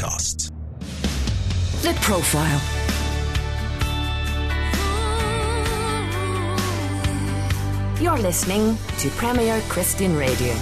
podcasts. The Profile. You're listening to Premier Christian Radio.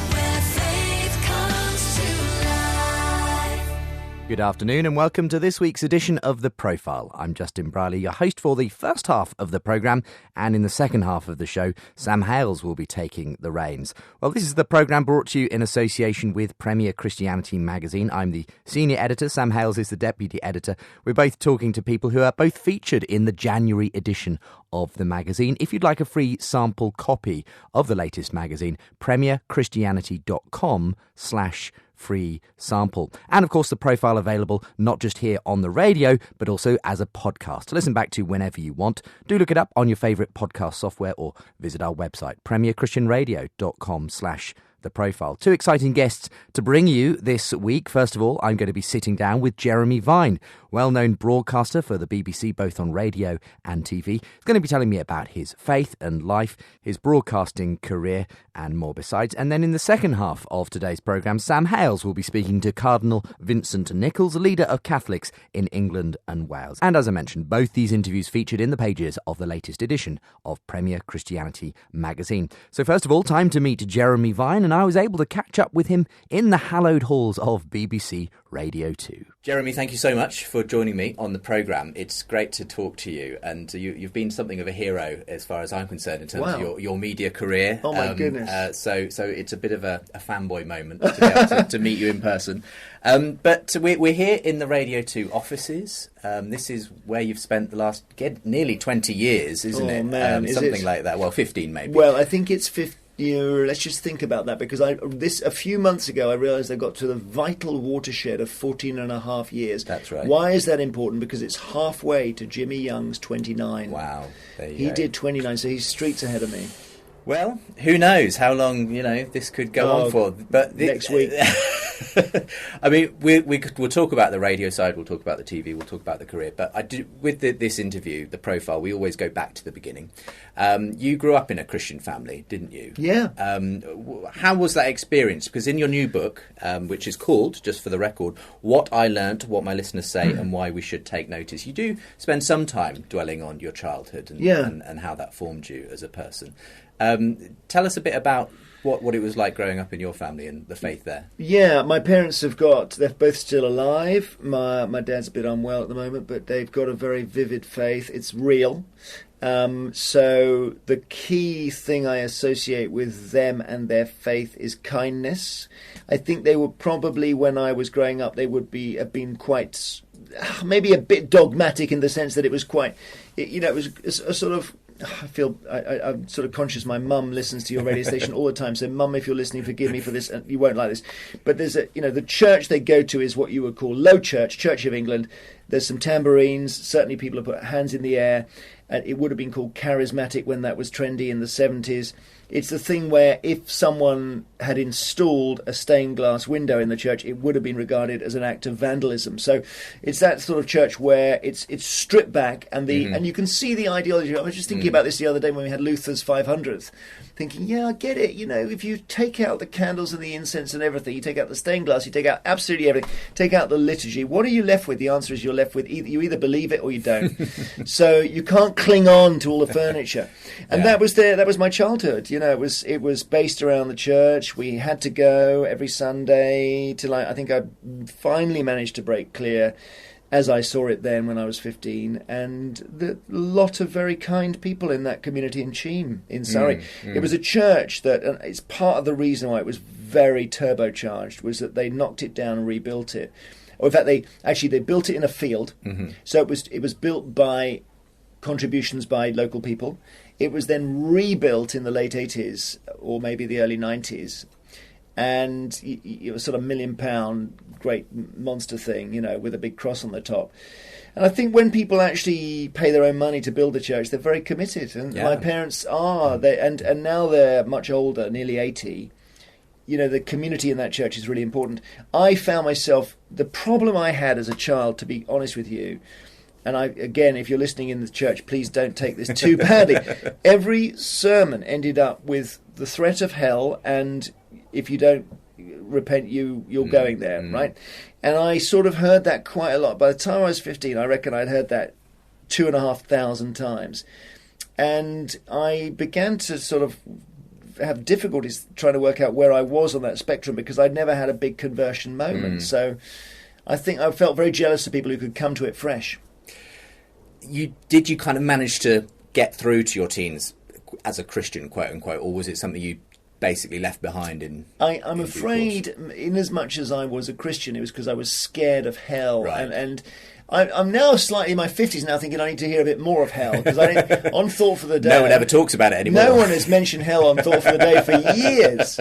Good afternoon and welcome to this week's edition of The Profile. I'm Justin Brierley, your host for the first half of the programme, and in the second half of the show, Sam Hales will be taking the reins. Well, this is the programme brought to you in association with Premier Christianity magazine. I'm the senior editor, Sam Hales is the deputy editor. We're both talking to people who are both featured in the January edition of the magazine. If you'd like a free sample copy of the latest magazine, premierchristianity.com/free sample. And of course, the profile available not just here on the radio, but also as a podcast to listen back to whenever you want. Do look it up on your favourite podcast software or visit our website, premierchristianradio.com/the profile. Two exciting guests to bring you this week. First of all, I'm going to be sitting down with Jeremy Vine, well-known broadcaster for the BBC, both on radio and TV. He's going to be telling me about his faith and life, his broadcasting career, and more besides. And then in the second half of today's programme, Sam Hales will be speaking to Cardinal Vincent Nichols, leader of Catholics in England and Wales. And as I mentioned, both these interviews featured in the pages of the latest edition of Premier Christianity magazine. So first of all, time to meet Jeremy Vine, and I was able to catch up with him in the hallowed halls of BBC Radio 2. Jeremy, thank you so much for joining me on the programme. It's great to talk to you, and you've been something of a hero as far as I'm concerned in terms of your media career. Oh my goodness. So it's a bit of a fanboy moment to be able to meet you in person. But we're here in the Radio 2 offices. This is where you've spent the last nearly 20 years, isn't it? Man, something like that. Well, 15 maybe. Well, I think it's 15. Let's just think about that, because a few months ago I realised I got to the vital watershed of 14 and a half years. That's right. Why is that important? Because it's halfway to Jimmy Young's 29. Wow. There you He go. did 29, so he's streets ahead of me. Well, who knows how long this could go on for? But next week. I mean, we'll talk about the radio side, we'll talk about the TV, we'll talk about the career. But I do with this interview, the profile, we always go back to the beginning. You grew up in a Christian family, didn't you? Yeah. How was that experience? Because in your new book, which is called, just for the record, What I Learnt, What My Listeners Say, and Why We Should Take Notice, you do spend some time dwelling on your childhood and how that formed you as a person. Tell us a bit about what it was like growing up in your family and the faith there. Yeah, my parents they're both still alive. My dad's a bit unwell at the moment, but they've got a very vivid faith. It's real. So the key thing I associate with them and their faith is kindness. I think they were probably, when I was growing up, they would have been quite, maybe a bit dogmatic in the sense that it was quite, it was a sort of, I'm sort of conscious my mum listens to your radio station all the time, so mum, if you're listening, forgive me for this, and you won't like this, but there's the church they go to is what you would call low church, Church of England. There's some tambourines, certainly people have put hands in the air, and it would have been called charismatic when that was trendy in the 70s. It's the thing where if someone had installed a stained glass window in the church, it would have been regarded as an act of vandalism. So it's that sort of church where it's stripped back, and and you can see the ideology. I was just thinking about this the other day when we had Luther's 500th, thinking, I get it. If you take out the candles and the incense and everything, you take out the stained glass, you take out absolutely everything, take out the liturgy, what are you left with? The answer is you're left with you either believe it or you don't. So you can't cling on to all the furniture. And that was my childhood. It was based around the church. We had to go every Sunday till I think I finally managed to break clear as I saw it then when I was 15, and the lot of very kind people in that community in Cheam, in Surrey. It was a church that, and it's part of the reason why it was very turbocharged, was that they knocked it down and rebuilt it. Or in fact, they built it in a field. So it was built by contributions by local people. It was then rebuilt in the late 80s or maybe the early 90s. And it was sort of £1 million great monster thing, with a big cross on the top. And I think when people actually pay their own money to build a church, they're very committed. And my parents are. And now they're much older, nearly 80. The community in that church is really important. I found myself, the problem I had as a child, to be honest with you, and again, if you're listening in the church, please don't take this too badly. Every sermon ended up with the threat of hell, and if you don't repent, you're going there, right? And I sort of heard that quite a lot. By the time I was 15, I reckon I'd heard that 2,500 times. And I began to sort of have difficulties trying to work out where I was on that spectrum because I'd never had a big conversion moment. So I think I felt very jealous of people who could come to it fresh. Did you kind of manage to get through to your teens as a Christian, quote unquote, or was it something you basically left behind I'm afraid, in as much as I was a Christian, it was because I was scared of hell. Right. And I'm now slightly in my 50s now thinking I need to hear a bit more of hell. Because on Thought for the Day... No one ever talks about it anymore. No one has mentioned hell on Thought for the Day for years.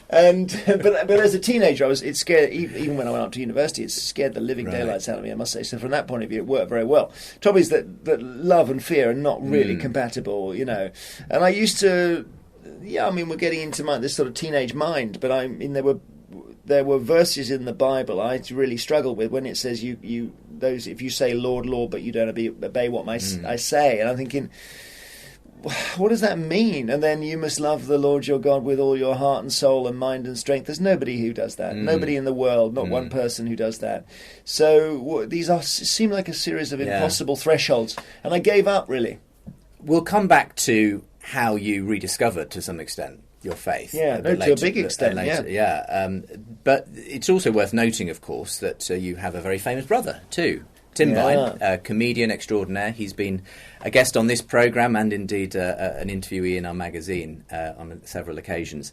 But as a teenager, it scared, even when I went up to university, it scared the living daylights out of me, I must say. So from that point of view, it worked very well. Trouble is that love and fear are not really compatible, you know. And I used to... Yeah, I mean, we're getting into this sort of teenage mind, but I mean, there were verses in the Bible I really struggled with when it says if you say Lord, Lord, but you don't obey what I say, and I'm thinking, what does that mean? And then you must love the Lord your God with all your heart and soul and mind and strength. There's nobody who does that. Nobody in the world, not one person who does that. So these seem like a series of impossible thresholds, and I gave up really. We'll come back to how you rediscovered, to some extent, your faith. Yeah, to a big extent, but it's also worth noting, of course, that you have a very famous brother, too. Tim Vine, a comedian extraordinaire. He's been a guest on this programme and indeed an interviewee in our magazine on several occasions.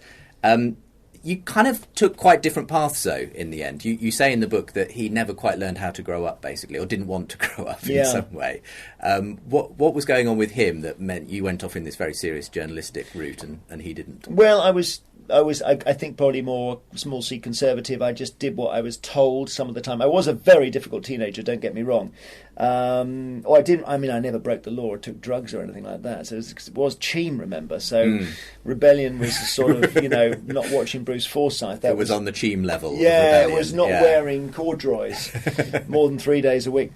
You kind of took quite different paths, though, in the end. You say in the book that he never quite learned how to grow up, basically, or didn't want to grow up in some way. What was going on with him that meant you went off in this very serious journalistic route and he didn't? Well, I think probably more small c conservative. I just did what I was told some of the time. I was a very difficult teenager, don't get me wrong. I never broke the law or took drugs or anything like that. So it was Cheam, remember? So rebellion was sort of, not watching Bruce Forsyth. That was on the Cheam level. Yeah, it was not wearing corduroys more than 3 days a week.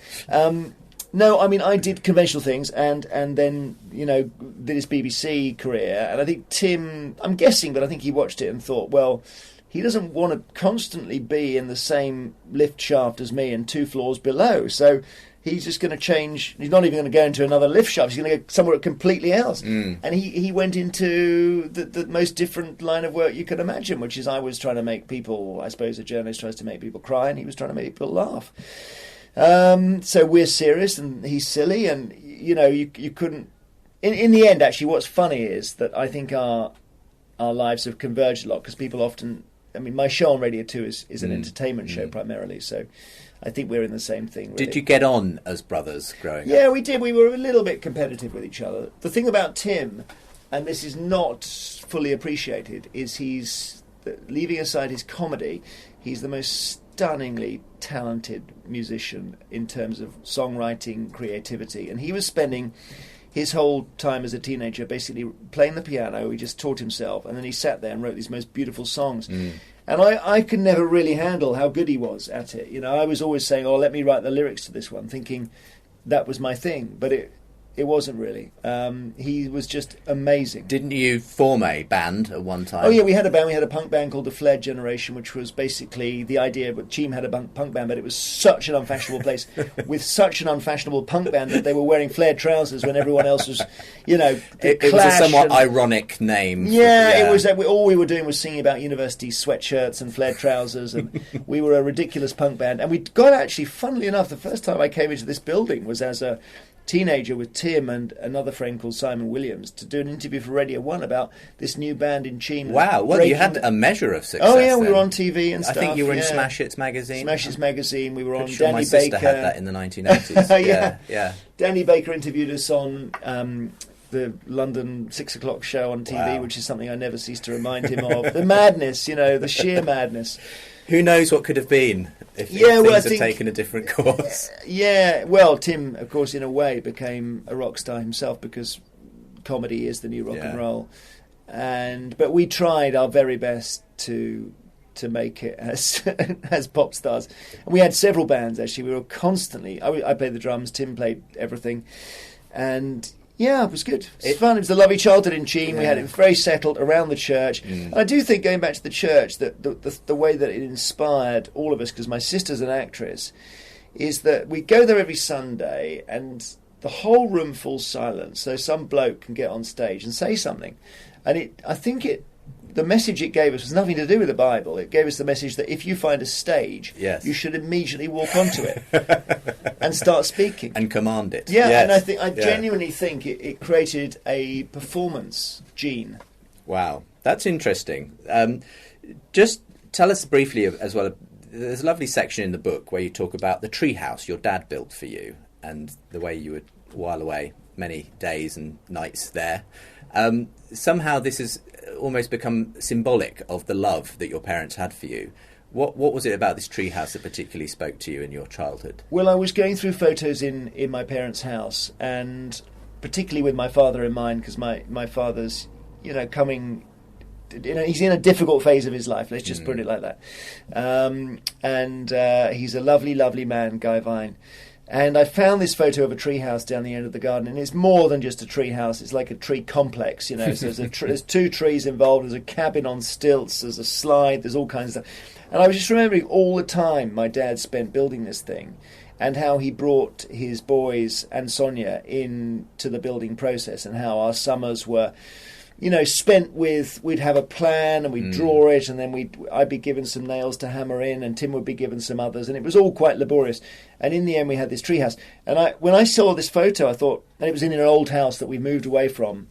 No, I mean, I did conventional things and then, did his BBC career. And I think Tim, I'm guessing, but I think he watched it and thought, well, he doesn't want to constantly be in the same lift shaft as me and 2 floors below. So he's just going to change. He's not even going to go into another lift shaft. He's going to go somewhere completely else. And he went into the most different line of work you could imagine, which is I was trying to make people, I suppose a journalist tries to make people cry, and he was trying to make people laugh. So we're serious and he's silly, and you couldn't. In the end, actually, what's funny is that I think our lives have converged a lot because people often. I mean, my show on Radio 2 is an entertainment show primarily, so I think we're in the same thing. Really. Did you get on as brothers growing up? Yeah, we did. We were a little bit competitive with each other. The thing about Tim, and this is not fully appreciated, is he's leaving aside his comedy. He's the most stunningly talented musician in terms of songwriting, creativity, and he was spending his whole time as a teenager basically playing the piano. He just taught himself, and then he sat there and wrote these most beautiful songs. And I could never really handle how good he was at it. I was always saying, let me write the lyrics to this one, thinking that was my thing, but it wasn't really. He was just amazing. Didn't you form a band at one time? Oh, yeah, we had a band. We had a punk band called the Flared Generation, which was basically the idea. But Cheam had a punk band, but it was such an unfashionable place with such an unfashionable punk band that they were wearing flared trousers when everyone else was, It was a somewhat ironic name. Yeah, it was. All we were doing was singing about university sweatshirts and flared trousers, and we were a ridiculous punk band. And we got actually, funnily enough, the first time I came into this building was as a teenager with Tim and another friend called Simon Williams to do an interview for Radio 1 about this new band in Cheam. Wow, well, you had a measure of success. Oh, yeah, we were on TV and stuff. I think you were in Smash Hits magazine. Smash Hits magazine. We were on sure Danny my Baker. sister had that in the 1980s. Yeah. Danny Baker interviewed us on the London 6 o'clock show on TV, which is something I never cease to remind him of. The madness, the sheer madness. Who knows what could have been if things had taken a different course. Yeah, well, Tim, of course, in a way, became a rock star himself because comedy is the new rock and roll. But we tried our very best to make it as pop stars. And we had several bands, actually. We were constantly... I played the drums, Tim played everything. And Yeah, it was good. It was fun. It was a lovely childhood in Cheam. We had it very settled around the church. And I do think, going back to the church, that the way that it inspired all of us, because my sister's an actress, is that we go there every Sunday and the whole room falls silent, so some bloke can get on stage and say something. And the message it gave us was nothing to do with the Bible. It gave us the message that if you find a stage, you should immediately walk onto it and start speaking. And command it. Yeah, yes. And I genuinely think it created a performance gene. Wow, that's interesting. Just tell us briefly as well, there's a lovely section in the book where you talk about the treehouse your dad built for you and the way you would while away many days and nights there. Somehow this has almost become symbolic of the love that your parents had for you. What was it about this treehouse that particularly spoke to you in your childhood? Well, I was going through photos in my parents' house, and particularly with my father in mind, because my father's, coming... he's in a difficult phase of his life, let's just put it like that. And he's a lovely, lovely man, Guy Vine. And I found this photo of a treehouse down the end of the garden, and it's more than just a treehouse. It's like a tree complex, So there's two trees involved. There's a cabin on stilts. There's a slide. There's all kinds of stuff. And I was just remembering all the time my dad spent building this thing, and how he brought his boys and Sonia into the building process, and how our summers were, spent with, we'd have a plan and we'd draw it, and then I'd be given some nails to hammer in, and Tim would be given some others, and it was all quite laborious. And in the end, we had this treehouse. And when I saw this photo, I thought, and it was in an old house that we moved away from,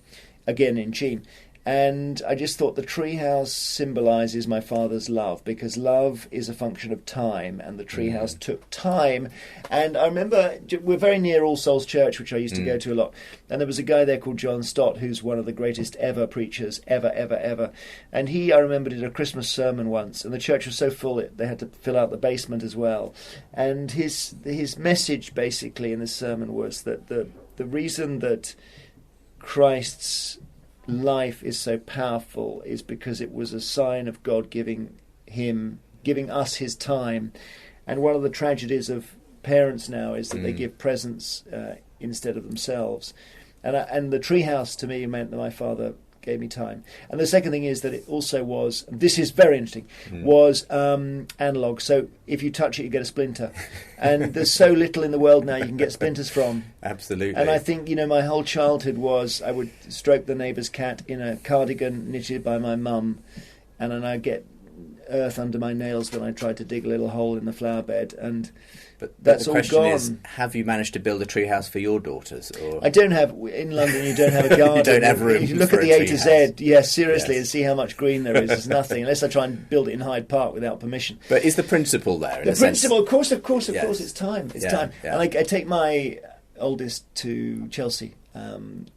again in Cheam. And I just thought the treehouse symbolises my father's love, because love is a function of time, and the treehouse took time. And I remember we're very near All Souls Church, which I used to go to a lot, and there was a guy there called John Stott, who's one of the greatest ever preachers, ever. And I remember, did a Christmas sermon once, and the church was so full they had to fill out the basement as well. And his message basically in the sermon was that the reason that Christ's life is so powerful is because it was a sign of God giving us his time. And one of the tragedies of parents now is that they give presents instead of themselves. And the treehouse to me meant that my father gave me time. And the second thing is that it also was, this is very interesting, was analog. So if you touch it, you get a splinter. And there's so little in the world now you can get splinters from. Absolutely. And I think, my whole childhood was, I would stroke the neighbour's cat in a cardigan knitted by my mum, and then I'd get earth under my nails when I tried to dig a little hole in the flower bed, and that's all gone. The question is, have you managed to build a treehouse for your daughters? Or? I don't have, in London you don't have a garden. You don't have room. You look at the A to Z, seriously, and see how much green there is. There's nothing, unless I try and build it in Hyde Park without permission. But is the principle there? The principle, of course, it's time. It's time. Yeah. And I take my oldest to Chelsea.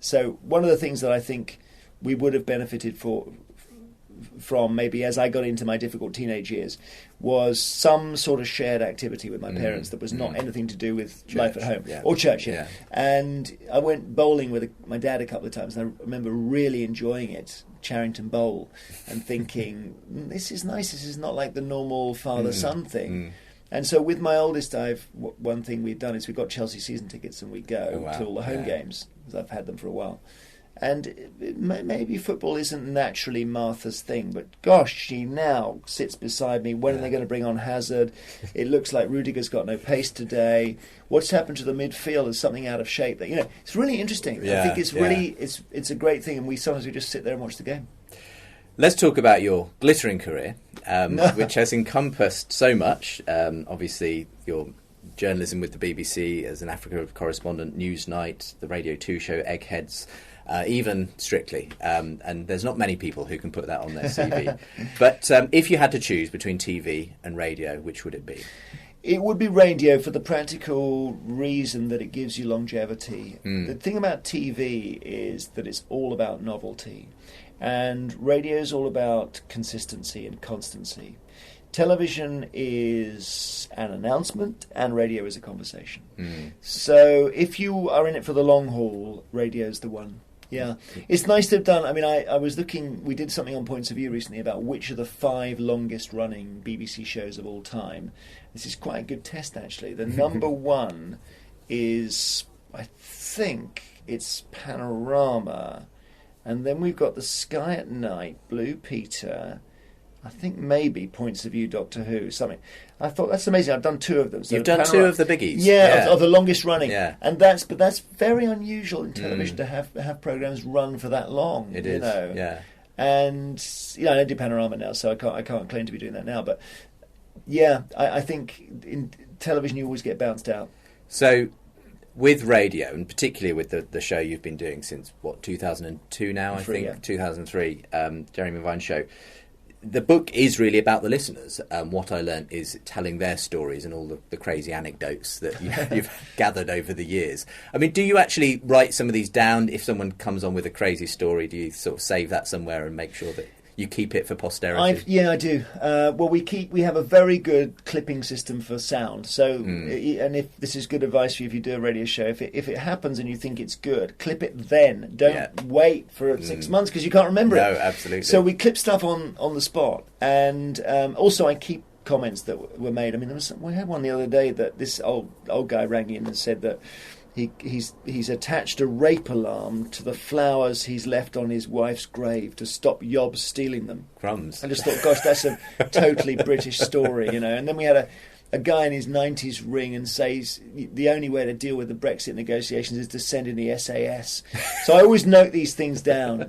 So one of the things that I think we would have benefited from maybe as I got into my difficult teenage years was some sort of shared activity with my parents that was not anything to do with church, life at home or church. Yeah. And I went bowling with my dad a couple of times, and I remember really enjoying it, Charrington Bowl, and thinking, this is nice, this is not like the normal father-son thing. And so with my oldest, one thing we've done is we've got Chelsea season tickets, and we go to all the home games, because I've had them for a while. And maybe football isn't naturally Martha's thing, but gosh, she now sits beside me. When are they going to bring on Hazard? It looks like Rudiger's got no pace today. What's happened to the midfield? Is something out of shape? That it's really interesting. I think it's really it's a great thing, and sometimes we just sit there and watch the game. Let's talk about your glittering career, which has encompassed so much. Obviously, your journalism with the BBC as an Africa correspondent, Newsnight, the Radio 2 show, Eggheads. Even Strictly, and there's not many people who can put that on their CV. But if you had to choose between TV and radio, which would it be? It would be radio, for the practical reason that it gives you longevity. The thing about TV is that it's all about novelty, and radio is all about consistency and constancy. Television is an announcement, and radio is a conversation. So if you are in it for the long haul, radio's the one. Yeah, it's nice to have done. I mean, I was looking. We did something on Points of View recently about which are the 5 longest-running BBC shows of all time. This is quite a good test, actually. The number one is, I think, it's Panorama, and then we've got the Sky at Night, Blue Peter, I think maybe Points of View, Doctor Who, something. I thought, that's amazing. I've done 2 of them. So you've done 2 of the biggies. Yeah. Of the longest running. Yeah. And that's very unusual in television to have programmes run for that long. It is, yeah. And, I don't do Panorama now, so I can't claim to be doing that now. But, yeah, I think in television you always get bounced out. So, with radio, and particularly with the show you've been doing since, 2002 now, I think? Yeah. 2003, Jeremy Vine Show. The book is really about the listeners. What I learnt is telling their stories and all the crazy anecdotes that you've gathered over the years. I mean, do you actually write some of these down? If someone comes on with a crazy story, do you sort of save that somewhere and make sure that you keep it for posterity? Yeah, I do. Well, we have a very good clipping system for sound. So, and if this is good advice for you if you do a radio show, if it happens and you think it's good, clip it then. Don't wait for 6 months because you can't remember it. No, absolutely. So we clip stuff on the spot, and also I keep comments that were made. I mean, we had one the other day that this old guy rang in and said that he's attached a rape alarm to the flowers he's left on his wife's grave to stop yobs stealing them. Crumbs. I just thought, gosh, that's a totally British story, And then we had a guy in his 90s ring and says the only way to deal with the Brexit negotiations is to send in the SAS. So I always note these things down,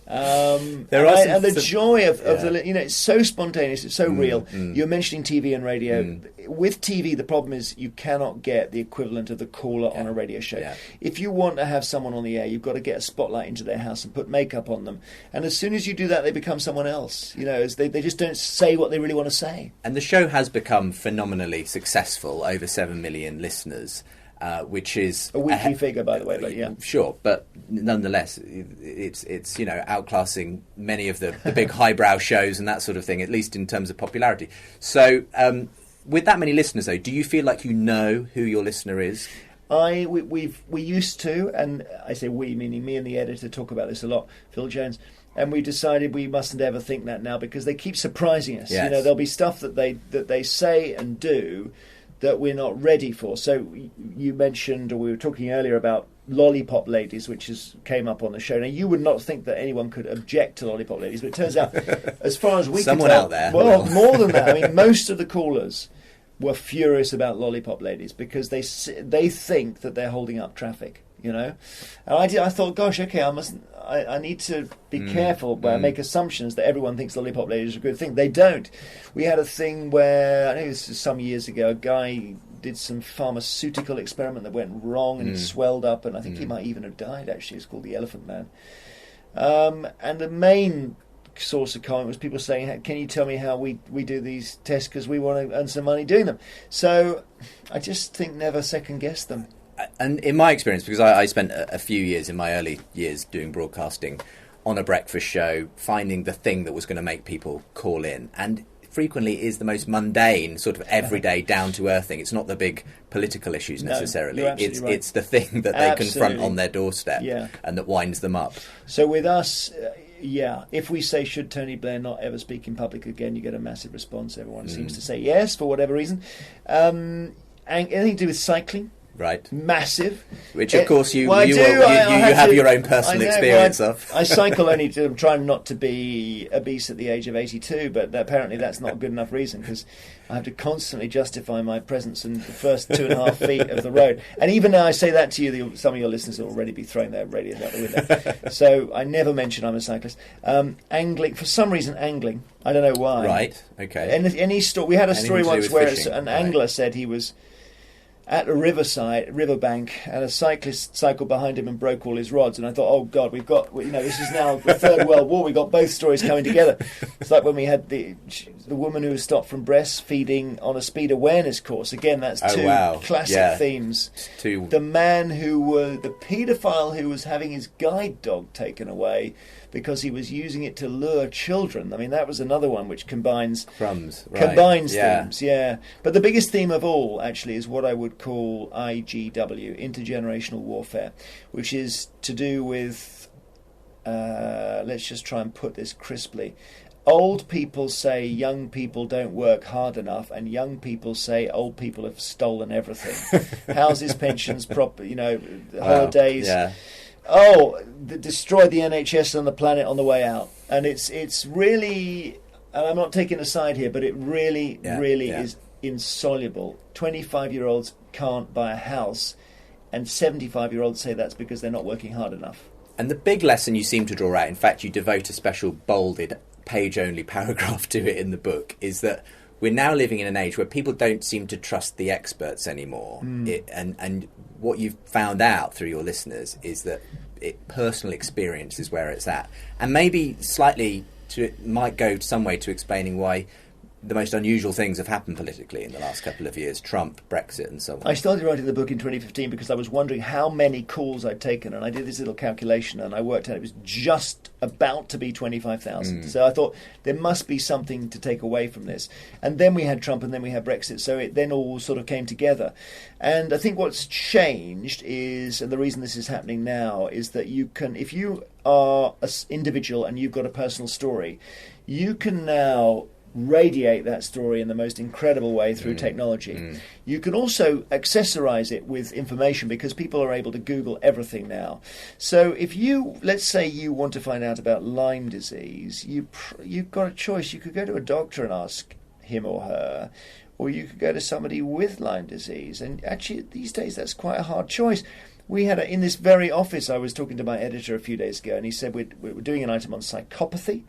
And the joy of the, it's so spontaneous, it's so real. You're mentioning TV and radio. With TV, the problem is you cannot get the equivalent of the caller on a radio show. Yeah. If you want to have someone on the air, you've got to get a spotlight into their house and put makeup on them. And as soon as you do that, they become someone else. As they just don't say what they really want to say. And the show has become phenomenally successful, over 7 million listeners. Which is a weekly figure, by the way, but yeah, sure. But nonetheless, it's outclassing many of the big highbrow shows and that sort of thing, at least in terms of popularity. So, with that many listeners, though, do you feel like you know who your listener is? We used to, and I say we, meaning me and the editor, talk about this a lot, Phil Jones. And we decided we mustn't ever think that now because they keep surprising us. Yes. There'll be stuff that they say and do that we're not ready for. So you mentioned, or we were talking earlier about lollipop ladies, which came up on the show. Now, you would not think that anyone could object to lollipop ladies, but it turns out, as far as we someone can tell, out there, well, more than that. I mean, most of the callers were furious about lollipop ladies because they think that they're holding up traffic. And I thought, gosh, okay, I need to be careful where I make assumptions that everyone thinks lollipop ladies are a good thing. They don't. We had a thing where, I think this was some years ago, a guy did some pharmaceutical experiment that went wrong and it swelled up, and I think he might even have died, actually. It's called the Elephant Man. And the main source of comment was people saying, can you tell me how we do these tests because we want to earn some money doing them. So I just think never second guess them. And in my experience, because I spent a few years in my early years doing broadcasting on a breakfast show, finding the thing that was going to make people call in, and frequently is the most mundane, sort of everyday, down-to-earth thing. It's not the big political issues necessarily. It's the thing that they confront on their doorstep and that winds them up. So with us, if we say, should Tony Blair not ever speak in public again, you get a massive response. Everyone seems to say yes, for whatever reason. Anything to do with cycling? Right. Massive. Which, of course, you have your own personal experience of. I cycle only I'm trying not to be obese at the age of 82, but apparently that's not a good enough reason because I have to constantly justify my presence in the first 2.5 feet of the road. And even now I say that to you, some of your listeners will already be throwing their radios out the window. So I never mention I'm a cyclist. Angling, for some reason, angling. I don't know why. Right, okay. We had a story once where an angler said he was at a riverbank, and a cyclist cycled behind him and broke all his rods. And I thought, oh God, this is now the Third World War. We've got both stories coming together. It's like when we had the woman who was stopped from breastfeeding on a speed awareness course. Again, that's two classic themes. The man the paedophile who was having his guide dog taken away because he was using it to lure children. I mean, that was another one which combines themes, yeah. But the biggest theme of all, actually, is what I would call IGW, intergenerational warfare, which is to do with, let's just try and put this crisply, old people say young people don't work hard enough, and young people say old people have stolen everything. Houses, pensions, holidays. Yeah. Destroy the NHS and the planet on the way out. And it's really, and I'm not taking a side here, but it really is insoluble. 25-year-olds can't buy a house, and 75-year-olds say that's because they're not working hard enough. And the big lesson you seem to draw out, in fact, you devote a special bolded page-only paragraph to it in the book, is that we're now living in an age where people don't seem to trust the experts anymore. And what you've found out through your listeners is that personal experience is where it's at. And maybe slightly it might go some way to explaining why the most unusual things have happened politically in the last couple of years, Trump, Brexit and so on. I started writing the book in 2015 because I was wondering how many calls I'd taken, and I did this little calculation and I worked out it was just about to be 25,000. So I thought there must be something to take away from this. And then we had Trump and then we had Brexit, so it then all sort of came together. And I think what's changed is, and the reason this is happening now, is that you can, if you are an individual and you've got a personal story, you can now radiate that story in the most incredible way through technology. You can also accessorize it with information because people are able to Google everything now. So if you, let's say you want to find out about Lyme disease, you've got a choice. You could go to a doctor and ask him or her, or you could go to somebody with Lyme disease. And actually these days that's quite a hard choice. We had in this very office, I was talking to my editor a few days ago, and he said we're doing an item on psychopathy.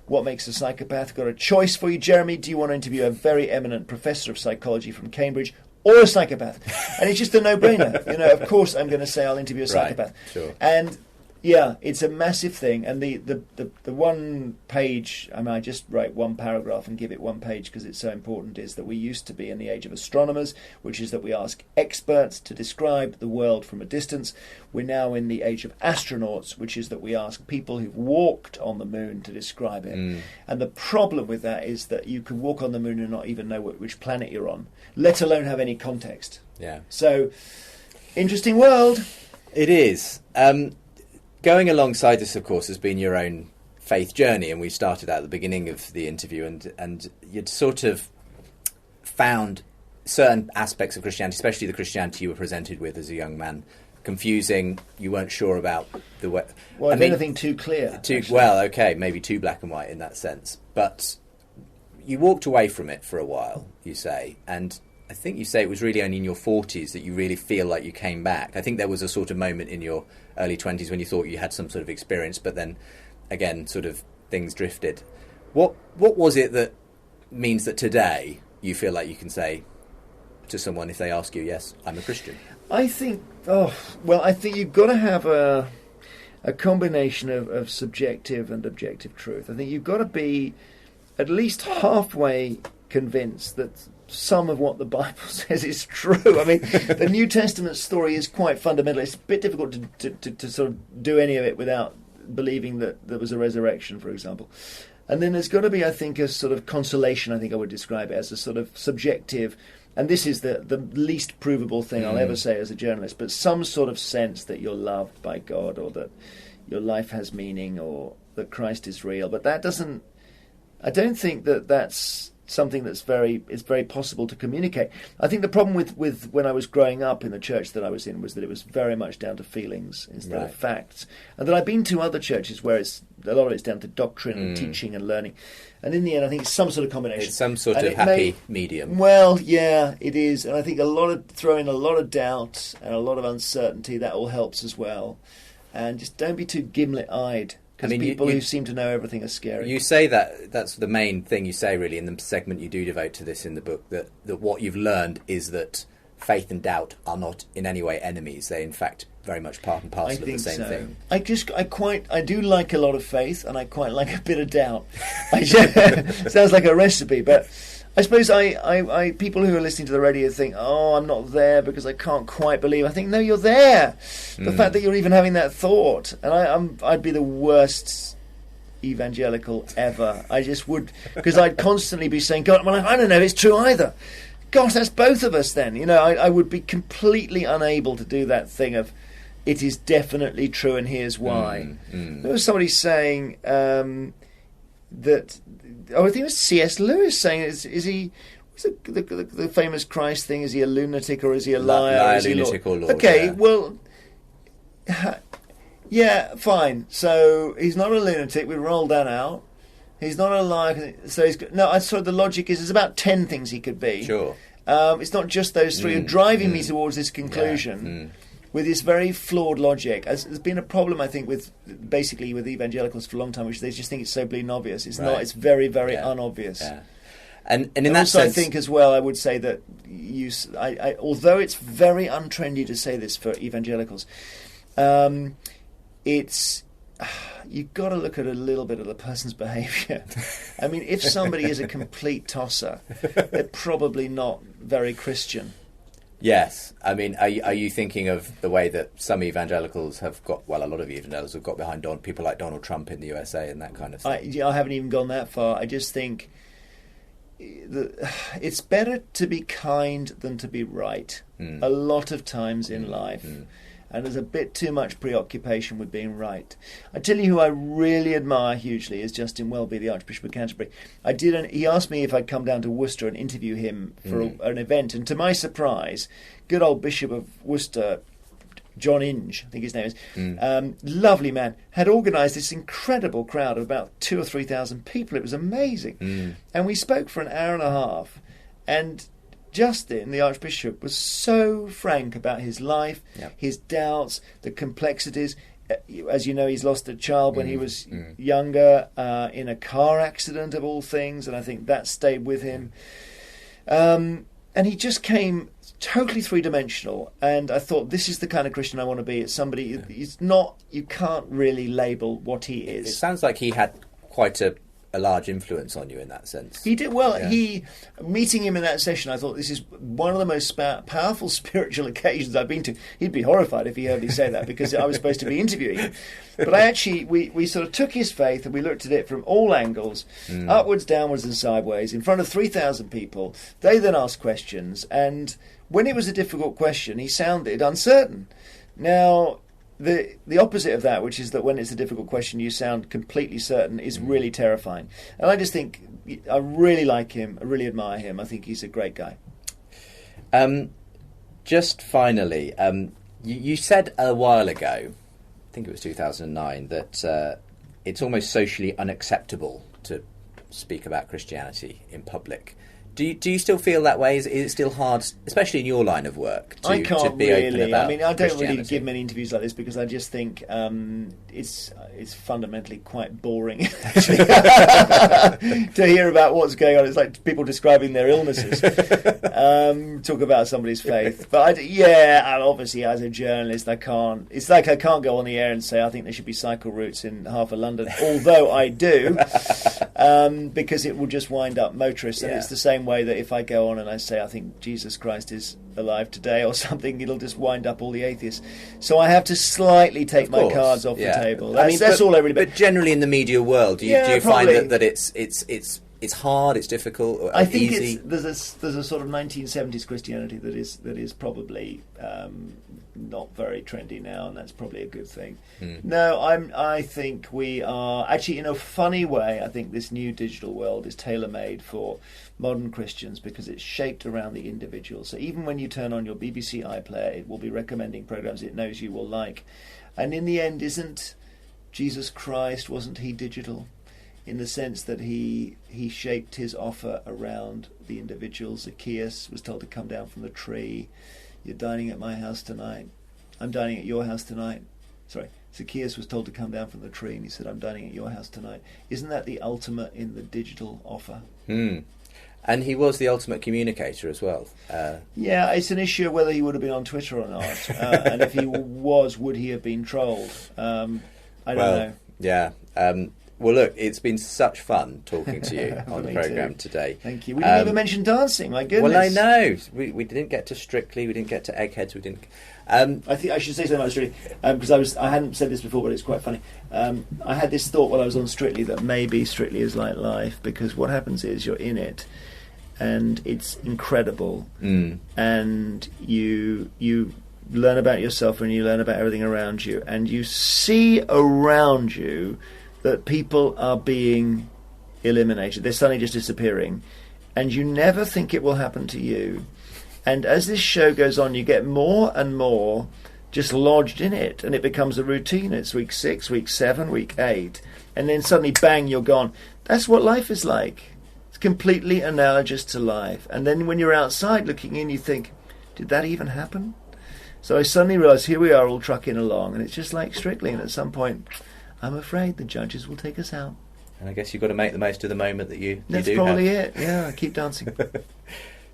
What makes a psychopath? Got a choice for you, Jeremy. Do you want to interview a very eminent professor of psychology from Cambridge or a psychopath? And it's just a no-brainer. Of course I'm going to say I'll interview a psychopath. Right, sure. And yeah, it's a massive thing. And the one page, I just write one paragraph and give it one page because it's so important, is that we used to be in the age of astronomers, which is that we ask experts to describe the world from a distance. We're now in the age of astronauts, which is that we ask people who've walked on the moon to describe it. And the problem with that is that you can walk on the moon and not even know which planet you're on, let alone have any context. Yeah. So, interesting world. It is. Going alongside this, of course, has been your own faith journey, and we started at the beginning of the interview, and you'd sort of found certain aspects of Christianity, especially the Christianity you were presented with as a young man, confusing. You weren't sure about the way. Well, anything too clear. Maybe too black and white in that sense. But you walked away from it for a while, you say, and I think you say it was really only in your 40s that you really feel like you came back. I think there was a sort of moment in your early 20s when you thought you had some sort of experience, but then, again, sort of things drifted. What was it that means that today you feel like you can say to someone if they ask you, yes, I'm a Christian? I think you've got to have a combination of subjective and objective truth. I think you've got to be at least halfway convinced that some of what the Bible says is true. I mean, the New Testament story is quite fundamental. It's a bit difficult to sort of do any of it without believing that there was a resurrection, for example. And then there's got to be, I think, a sort of consolation, I think I would describe it as a sort of subjective, and this is the least provable thing I'll ever say as a journalist, but some sort of sense that you're loved by God, or that your life has meaning, or that Christ is real. But that doesn't... I don't think that's something that's very possible to communicate. I think the problem with when I was growing up in the church that I was in was that it was very much down to feelings instead of facts. And that I've been to other churches where a lot of it's down to doctrine and teaching and learning. And in the end, I think it's some sort of combination. It's some sort of happy medium. Well, yeah, it is. And I think throw in a lot of doubt and a lot of uncertainty, that all helps as well. And just don't be too gimlet-eyed. Because people who seem to know everything are scary. You say that's the main thing you say, really, in the segment you do devote to this in the book, that what you've learned is that faith and doubt are not in any way enemies. They're, in fact, very much part and parcel of the same thing. I do like a lot of faith, and I quite like a bit of doubt. Sounds like a recipe, but I suppose I people who are listening to the radio think, oh, I'm not there because I can't quite believe. I think, no, you're there. The fact that you're even having that thought, and I'd be the worst evangelical ever. I just would, because I'd constantly be saying, God, well, I don't know if it's true either. Gosh, that's both of us then. I would be completely unable to do that thing of, it is definitely true and here's why. There was somebody saying, that. Oh, I think it was C.S. Lewis saying, "Is he?" The famous Christ thing? Is he a lunatic or is he a liar? Liar, lunatic, or Lord? Okay, yeah. Well, yeah, fine. So he's not a lunatic. We rolled that out. He's not a liar. So I saw the logic is there's about 10 things he could be. Sure. It's not just those three. You're driving me towards this conclusion with this very flawed logic. There's been a problem, I think, with evangelicals for a long time, which they just think it's so bleeding obvious. It's not. It's very, very unobvious. Yeah. And in that also, sense, I think as well, I would say that although it's very untrendy to say this for evangelicals, it's you've got to look at a little bit of the person's behaviour. I mean, if somebody is a complete tosser, they're probably not very Christian. Yes. I mean, are you thinking of the way that some evangelicals have got, well, a lot of evangelicals have got behind people like Donald Trump in the USA and that kind of thing? I haven't even gone that far. I just think it's better to be kind than to be right a lot of times in life. And there's a bit too much preoccupation with being right. I tell you who I really admire hugely is Justin Welby, the Archbishop of Canterbury. He asked me if I'd come down to Worcester and interview him for an event, and to my surprise, good old Bishop of Worcester, John Inge, I think his name is, lovely man, had organised this incredible crowd of about 2,000 or 3,000 people. It was amazing. And we spoke for an hour and a half, and Justin, the Archbishop, was so frank about his life, his doubts, the complexities. As you know, he's lost a child when he was younger in a car accident, of all things, and I think that stayed with him. And he just came totally three-dimensional, and I thought, this is the kind of Christian I want to be. It's somebody, he's not, you can't really label what he is. It sounds like he had quite a large influence on you in that sense. He did well. Meeting him in that session, I thought this is one of the most powerful spiritual occasions I've been to. He'd be horrified if he heard me say that, because I was supposed to be interviewing him. But we sort of took his faith and we looked at it from all angles, upwards, downwards and sideways, in front of 3,000 people. They then asked questions, and when it was a difficult question, he sounded uncertain. Now, the opposite of that, which is that when it's a difficult question you sound completely certain, is really terrifying. And I just think I really like him. I really admire him. I think he's a great guy. Just finally, you said a while ago, I think it was 2009, that it's almost socially unacceptable to speak about Christianity in public. Do you still feel that way? Is it still hard, especially in your line of work, to be open about I mean, I don't really give many interviews like this because I just think it's fundamentally quite boring to hear about what's going on. It's like people describing their illnesses, talk about somebody's faith. But obviously as a journalist, I can't. It's like I can't go on the air and say I think there should be cycle routes in half of London, although I do, because it will just wind up motorists, and it's the same way that if I go on and I say I think Jesus Christ is alive today or something, it'll just wind up all the atheists. So I have to slightly take my cards off the table. That's all I really. But generally in the media world, do you find that it's hard, it's difficult, or I think easy? there's a sort of 1970s Christianity that is probably not very trendy now, and that's probably a good thing. No, I think we are actually, in a funny way, I think this new digital world is tailor-made for modern Christians because it's shaped around the individual. So even when you turn on your BBC iPlayer, it will be recommending programs it knows you will like. And in the end, isn't Jesus Christ, wasn't he digital? In the sense that he shaped his offer around the individual. Zacchaeus was told to come down from the tree. You're dining at my house tonight. I'm dining at your house tonight. Sorry, Zacchaeus was told to come down from the tree, and he said, I'm dining at your house tonight. Isn't that the ultimate in the digital offer? And he was the ultimate communicator as well. It's an issue of whether he would have been on Twitter or not. And if he was, would he have been trolled? I don't know. Yeah. Well, look, it's been such fun talking to you on the programme today. Thank you. We didn't even mention dancing, my goodness. Well, I know. We didn't get to Strictly, we didn't get to Eggheads, we didn't... I think I should say something about Strictly, because I hadn't said this before, but it's quite funny. I had this thought while I was on Strictly that maybe Strictly is like life, because what happens is you're in it, and it's incredible, and you learn about yourself and you learn about everything around you, and you see around you that people are being eliminated. They're suddenly just disappearing. And you never think it will happen to you. And as this show goes on, you get more and more just lodged in it, and it becomes a routine. It's week 6, week 7, week 8, and then suddenly, bang, you're gone. That's what life is like. It's completely analogous to life. And then when you're outside looking in, you think, did that even happen? So I suddenly realised, here we are all trucking along, and it's just like Strictly, and at some point, I'm afraid the judges will take us out. And I guess you've got to make the most of the moment that you do have. That's probably it, yeah, keep dancing.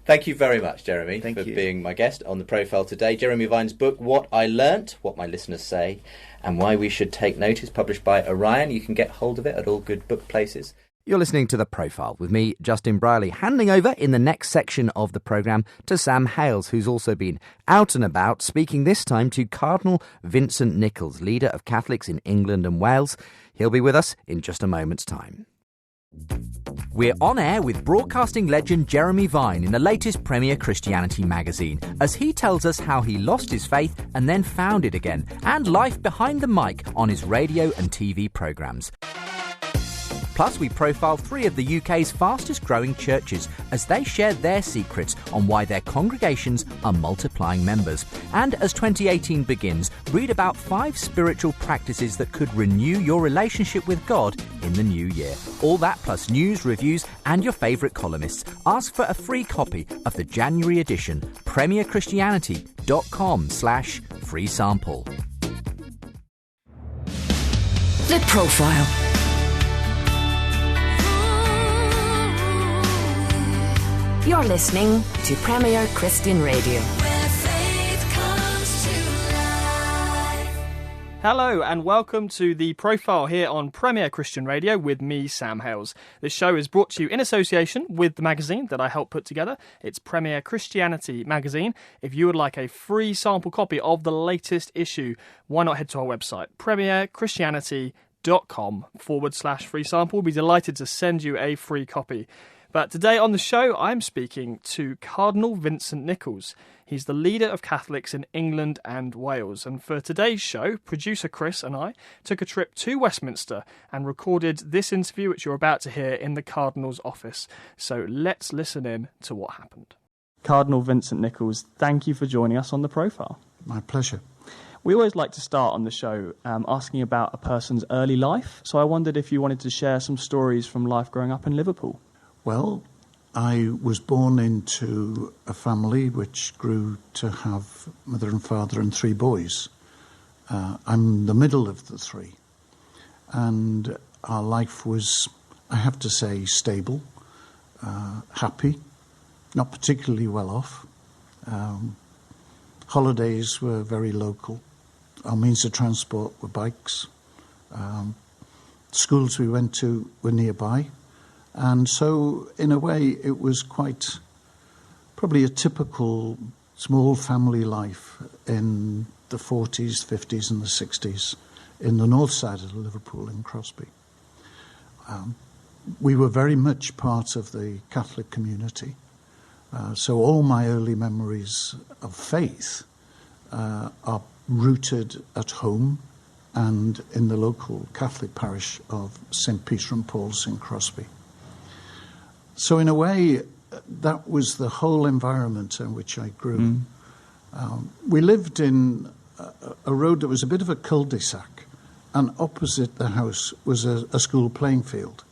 Thank you very much, Jeremy, for being my guest on The Profile today. Jeremy Vine's book, What I Learnt, What My Listeners Say, and Why We Should Take Notice, published by Orion. You can get hold of it at all good book places. You're listening to The Profile with me, Justin Brierley, handing over in the next section of the programme to Sam Hales, who's also been out and about, speaking this time to Cardinal Vincent Nichols, leader of Catholics in England and Wales. He'll be with us in just a moment's time. We're on air with broadcasting legend Jeremy Vine in the latest Premier Christianity magazine, as he tells us how he lost his faith and then found it again, and life behind the mic on his radio and TV programmes. Plus, we profile 3 of the UK's fastest growing churches as they share their secrets on why their congregations are multiplying members. And as 2018 begins, read about 5 spiritual practices that could renew your relationship with God in the new year. All that plus news, reviews and your favourite columnists. Ask for a free copy of the January edition, premierchristianity.com/free sample. The Profile. You're listening to Premier Christian Radio. Where faith comes to life. Hello and welcome to The Profile here on Premier Christian Radio with me, Sam Hales. This show is brought to you in association with the magazine that I helped put together. It's Premier Christianity magazine. If you would like a free sample copy of the latest issue, why not head to our website, premierchristianity.com/free sample. We'll be delighted to send you a free copy. But today on the show, I'm speaking to Cardinal Vincent Nichols. He's the leader of Catholics in England and Wales. And for today's show, producer Chris and I took a trip to Westminster and recorded this interview, which you're about to hear, in the Cardinal's office. So let's listen in to what happened. Cardinal Vincent Nichols, thank you for joining us on The Profile. My pleasure. We always like to start on the show asking about a person's early life. So I wondered if you wanted to share some stories from life growing up in Liverpool. Well, I was born into a family which grew to have mother and father and 3 boys. I'm the middle of the 3. And our life was, I have to say, stable, happy, not particularly well off. Holidays were very local. Our means of transport were bikes. Schools we went to were nearby. And so, in a way, it was quite probably a typical small family life in the 40s, 50s and the 60s in the north side of Liverpool in Crosby. We were very much part of the Catholic community. So all my early memories of faith are rooted at home and in the local Catholic parish of St. Peter and Paul's in Crosby. So in a way, that was the whole environment in which I grew. We lived in a road that was a bit of a cul-de-sac, and opposite the house was a school playing field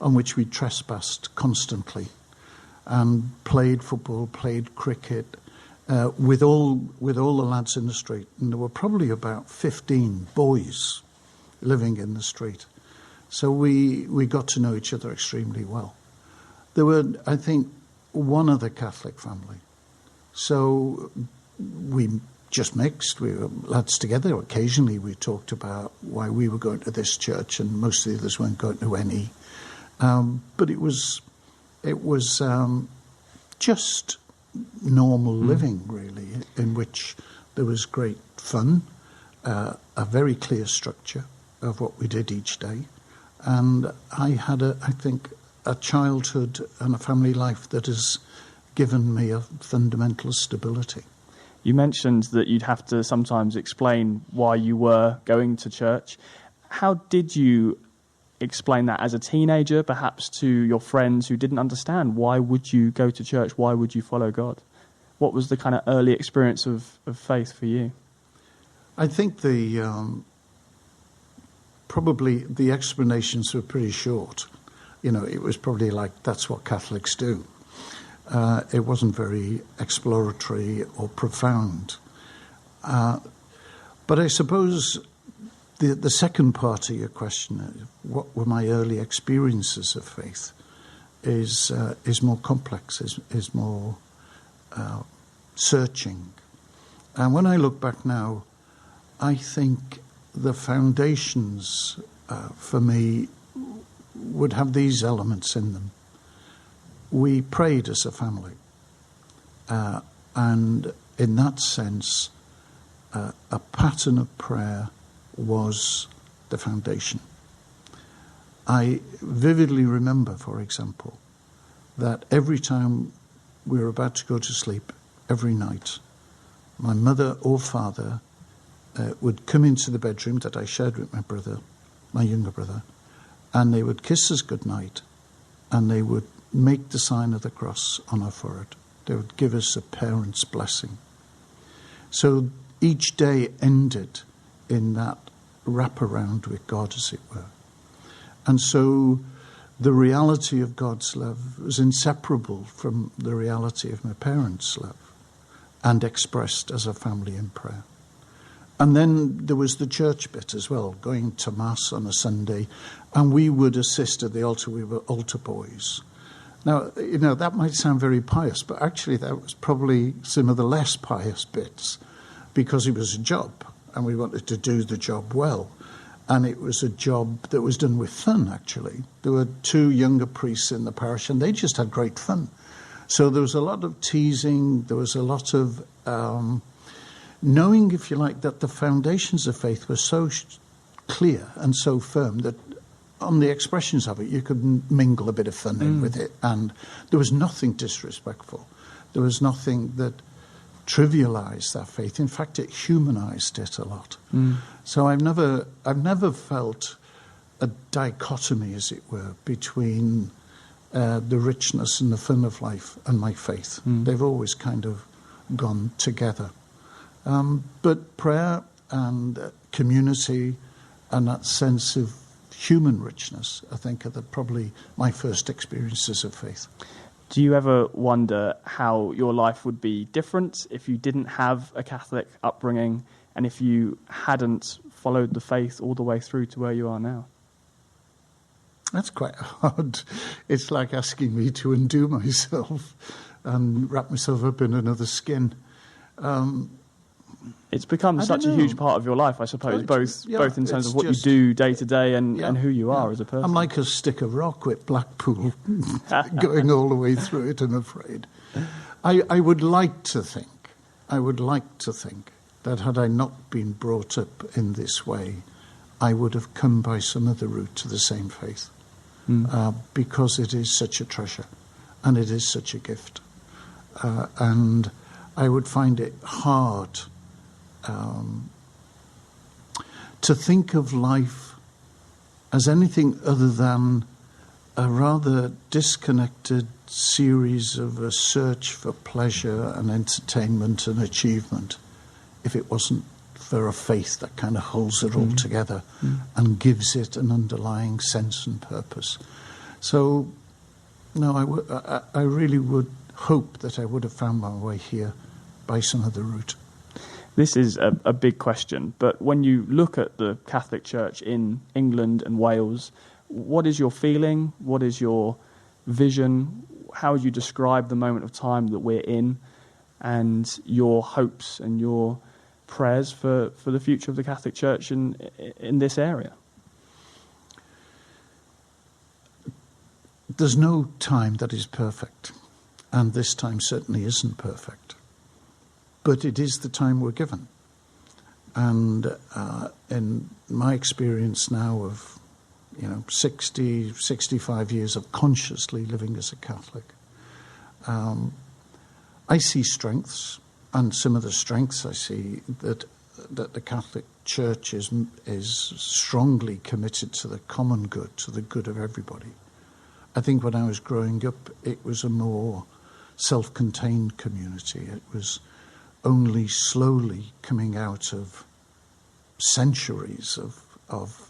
on which we trespassed constantly and played football, played cricket, with all the lads in the street. And there were probably about 15 boys living in the street. So we got to know each other extremely well. There were, I think, one other Catholic family. So we just mixed. We were lads together. Occasionally we talked about why we were going to this church and most of the others weren't going to any. But it was just normal living, really, in which there was great fun, a very clear structure of what we did each day. And I had, I think, a childhood and a family life that has given me a fundamental stability. You mentioned that you'd have to sometimes explain why you were going to church. How did you explain that as a teenager, perhaps to your friends who didn't understand? Why would you go to church? Why would you follow God? What was the kind of early experience of faith for you? I think probably the explanations were pretty short. It was probably like, that's what Catholics do. It wasn't very exploratory or profound. But I suppose the second part of your question, what were my early experiences of faith, is more complex, is more searching. And when I look back now, I think the foundations for me would have these elements in them. We prayed as a family, and in that sense, a pattern of prayer was the foundation. I vividly remember, for example, that every time we were about to go to sleep, every night, my mother or father would come into the bedroom that I shared with my brother, my younger brother, and they would kiss us goodnight, and they would make the sign of the cross on our forehead. They would give us a parent's blessing. So each day ended in that wraparound with God, as it were. And so the reality of God's love was inseparable from the reality of my parents' love, and expressed as a family in prayer. And then there was the church bit as well, going to Mass on a Sunday, and we would assist at the altar. We were altar boys. Now, that might sound very pious, but actually that was probably some of the less pious bits, because it was a job, and we wanted to do the job well. And it was a job that was done with fun, actually. There were 2 younger priests in the parish, and they just had great fun. So there was a lot of teasing, there was a lot of knowing, if you like, that the foundations of faith were so clear and so firm that on the expressions of it, you could mingle a bit of fun in with it. And there was nothing disrespectful. There was nothing that trivialized that faith. In fact, it humanized it a lot. So I've never felt a dichotomy, as it were, between the richness and the fun of life and my faith. They've always kind of gone together. But prayer and community and that sense of human richness, I think, are probably my first experiences of faith. Do you ever wonder how your life would be different if you didn't have a Catholic upbringing and if you hadn't followed the faith all the way through to where you are now? That's quite hard. It's like asking me to undo myself and wrap myself up in another skin. It's become such a huge part of your life, I suppose, both in terms of what you do day to day and who you are as a person. I'm like a stick of rock with Blackpool going all the way through it, I'm afraid. I would like to think that had I not been brought up in this way, I would have come by some other route to the same faith, because it is such a treasure and it is such a gift. And I would find it hard to think of life as anything other than a rather disconnected series of a search for pleasure and entertainment and achievement, if it wasn't for a faith that kind of holds it all together and gives it an underlying sense and purpose. So, no, I really would hope that I would have found my way here by some other route. This is a big question, but when you look at the Catholic Church in England and Wales, what is your feeling? What is your vision? How would you describe the moment of time that we're in and your hopes and your prayers for the future of the Catholic Church in this area? There's no time that is perfect, and this time certainly isn't perfect. But it is the time we're given. And in my experience now of 60, 65 years of consciously living as a Catholic, I see strengths, and some of the strengths I see that that the Catholic Church is strongly committed to the common good, to the good of everybody. I think when I was growing up, it was a more self-contained community. It was only slowly coming out of centuries of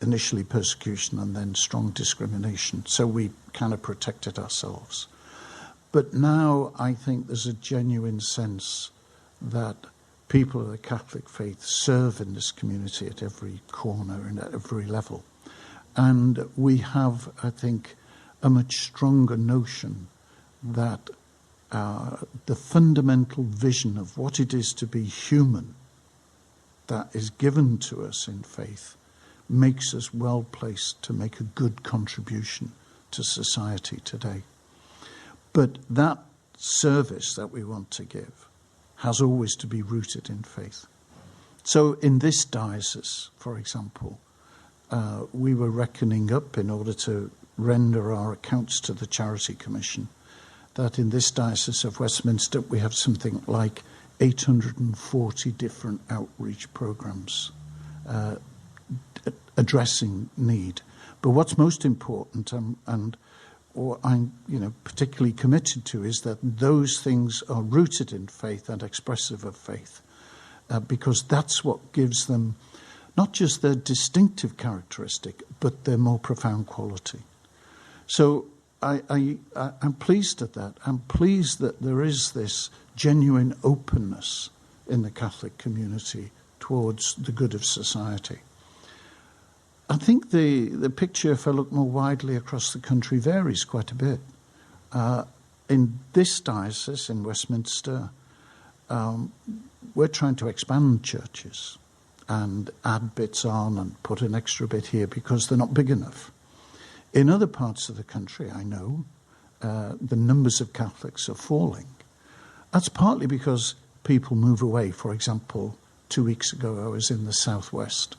initially persecution and then strong discrimination. So we kind of protected ourselves. But now I think there's a genuine sense that people of the Catholic faith serve in this community at every corner and at every level. And we have, I think, a much stronger notion that the fundamental vision of what it is to be human that is given to us in faith makes us well placed to make a good contribution to society today. But that service that we want to give has always to be rooted in faith. So in this diocese, for example, we were reckoning up in order to render our accounts to the Charity Commission that in this Diocese of Westminster we have something like 840 different outreach programmes addressing need. But what's most important, and what I'm particularly committed to, is that those things are rooted in faith and expressive of faith, because that's what gives them not just their distinctive characteristic, but their more profound quality. So I'm pleased at that. I'm pleased that there is this genuine openness in the Catholic community towards the good of society. I think the picture, if I look more widely across the country, varies quite a bit. In this diocese, in Westminster, we're trying to expand churches and add bits on and put an extra bit here because they're not big enough. In other parts of the country, I know, the numbers of Catholics are falling. That's partly because people move away. For example, 2 weeks ago I was in the southwest.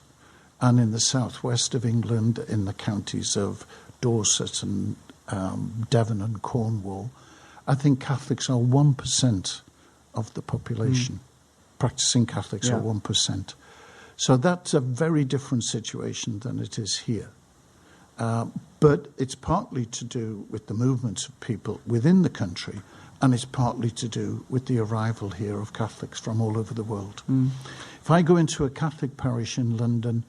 And in the southwest of England, in the counties of Dorset and Devon and Cornwall, I think Catholics are 1% of the population. Practicing Catholics are 1%. So that's a very different situation than it is here. But it's partly to do with the movements of people within the country, and it's partly to do with the arrival here of Catholics from all over the world. If I go into a Catholic parish in London,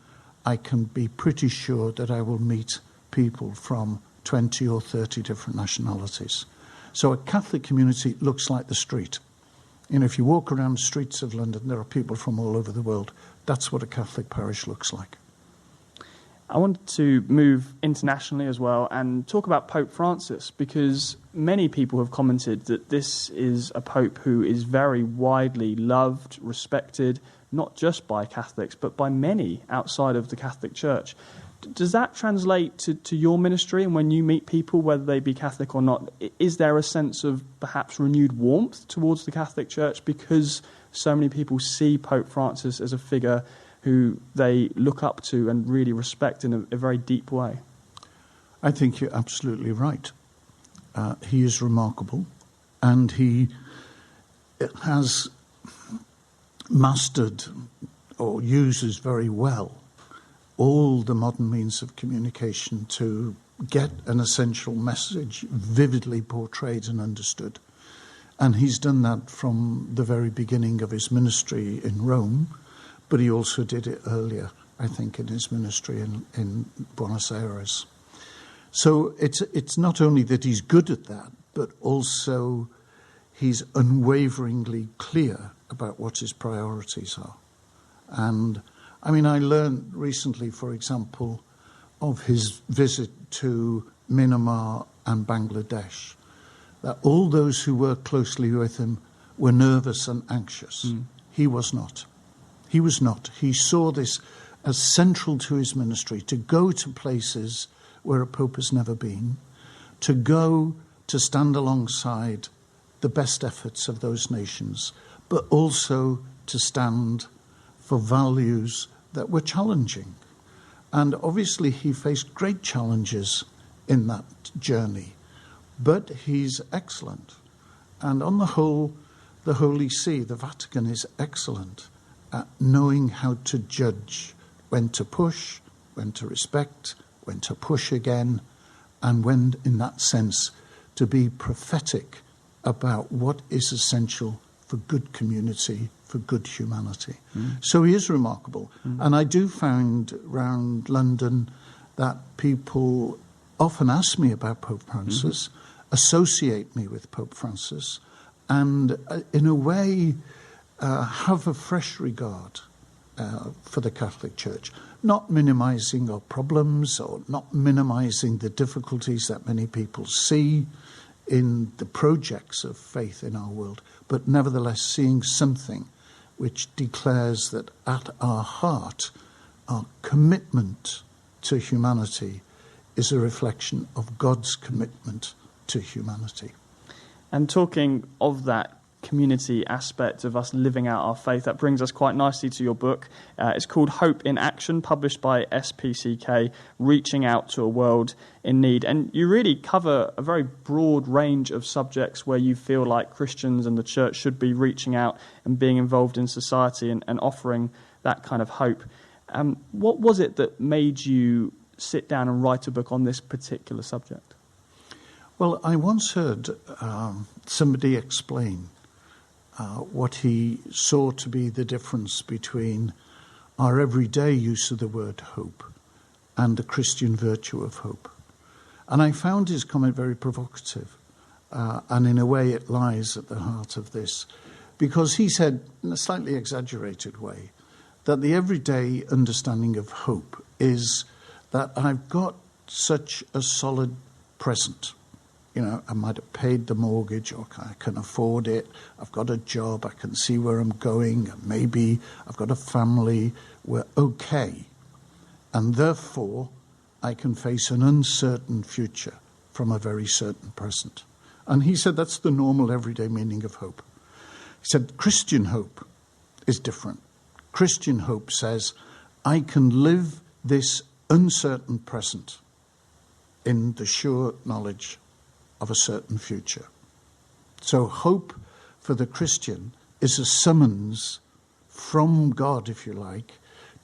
I can be pretty sure that I will meet people from 20 or 30 different nationalities. So a Catholic community looks like the street. If you walk around the streets of London, there are people from all over the world. That's what a Catholic parish looks like. I wanted to move internationally as well and talk about Pope Francis, because many people have commented that this is a Pope who is very widely loved, respected, not just by Catholics, but by many outside of the Catholic Church. Does that translate to your ministry? And when you meet people, whether they be Catholic or not, is there a sense of perhaps renewed warmth towards the Catholic Church because so many people see Pope Francis as a figure who they look up to and really respect in a very deep way? I think you're absolutely right. He is remarkable, and he has mastered or uses very well all the modern means of communication to get an essential message vividly portrayed and understood. And he's done that from the very beginning of his ministry in Rome, but he also did it earlier, I think, in his ministry in Buenos Aires. So it's not only that he's good at that, but also he's unwaveringly clear about what his priorities are. And I learned recently, for example, of his visit to Myanmar and Bangladesh, that all those who worked closely with him were nervous and anxious. He was not. He was not. He saw this as central to his ministry, to go to places where a pope has never been, to go to stand alongside the best efforts of those nations, but also to stand for values that were challenging. And obviously he faced great challenges in that journey, but he's excellent. And on the whole, the Holy See, the Vatican, is excellent knowing how to judge when to push, when to respect, when to push again, and when, in that sense, to be prophetic about what is essential for good community, for good humanity. So he is remarkable. And I do find around London that people often ask me about Pope Francis, associate me with Pope Francis, and in a way have a fresh regard for the Catholic Church, not minimising our problems or not minimising the difficulties that many people see in the projects of faith in our world, but nevertheless seeing something which declares that at our heart, our commitment to humanity is a reflection of God's commitment to humanity. And talking of that community aspect of us living out our faith, that brings us quite nicely to your book. It's called Hope in Action, published by SPCK, Reaching Out to a World in Need. And you really cover a very broad range of subjects where you feel like Christians and the church should be reaching out and being involved in society and offering that kind of hope. What was it that made you sit down and write a book on this particular subject? Well, I once heard somebody explain what he saw to be the difference between our everyday use of the word hope and the Christian virtue of hope. And I found his comment very provocative. And in a way it lies at the heart of this. Because he said, in a slightly exaggerated way, that the everyday understanding of hope is that I've got such a solid present. You know, I might have paid the mortgage, or I can afford it. I've got a job. I can see where I'm going. Maybe I've got a family. We're okay. And therefore, I can face an uncertain future from a very certain present. And he said that's the normal everyday meaning of hope. He said Christian hope is different. Christian hope says, I can live this uncertain present in the sure knowledge of a certain future. So hope for the Christian is a summons from God, if you like,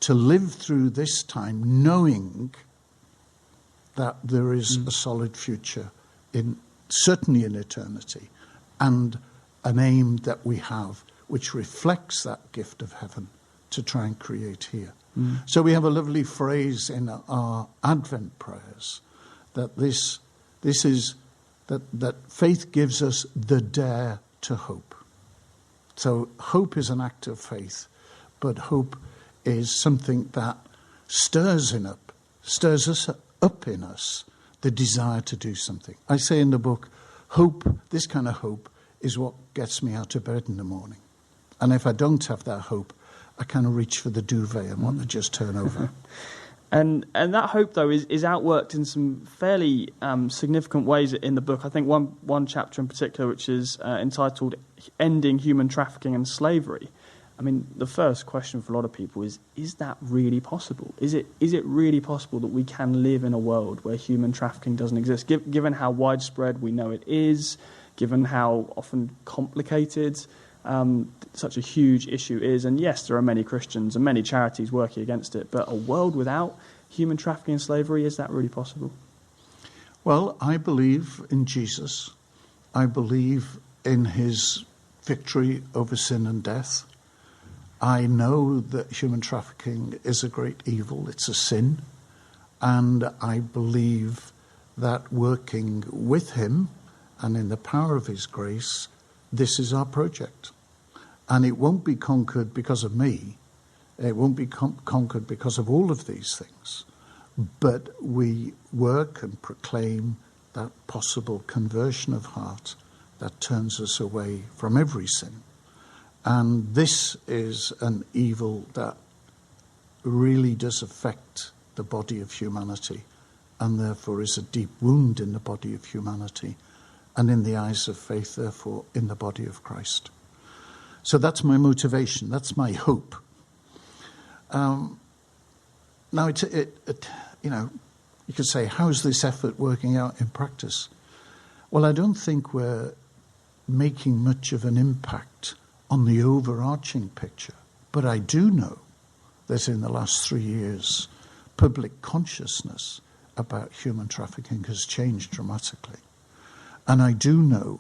to live through this time knowing that there is a solid future, certainly in eternity, and an aim that we have which reflects that gift of heaven to try and create here. So we have a lovely phrase in our Advent prayers that this is that faith gives us the dare to hope. So hope is an act of faith, but hope is something that stirs us up in us the desire to do something. I say in the book, hope, this kind of hope, is what gets me out of bed in the morning. And if I don't have that hope, I kind of reach for the duvet and want to just turn over. And that hope, though, is outworked in some fairly significant ways in the book. I think one chapter in particular, which is entitled Ending Human Trafficking and Slavery. I mean, the first question for a lot of people is that really possible? Is it really possible that we can live in a world where human trafficking doesn't exist, given how widespread we know it is, given how often complicated such a huge issue is? And yes, there are many Christians and many charities working against it, but a world without human trafficking and slavery, is that really possible? Well, I believe in Jesus. I believe in his victory over sin and death. I know that human trafficking is a great evil. It's a sin. And I believe that working with him and in the power of his grace, this is our project. And it won't be conquered because of me. It won't be conquered because of all of these things. But we work and proclaim that possible conversion of heart that turns us away from every sin. And this is an evil that really does affect the body of humanity, and therefore is a deep wound in the body of humanity, and in the eyes of faith, therefore, in the body of Christ. So that's my motivation. That's my hope. Now, you could say, how's this effort working out in practice? Well, I don't think we're making much of an impact on the overarching picture, But I do know that in the last 3 years, public consciousness about human trafficking has changed dramatically. And I do know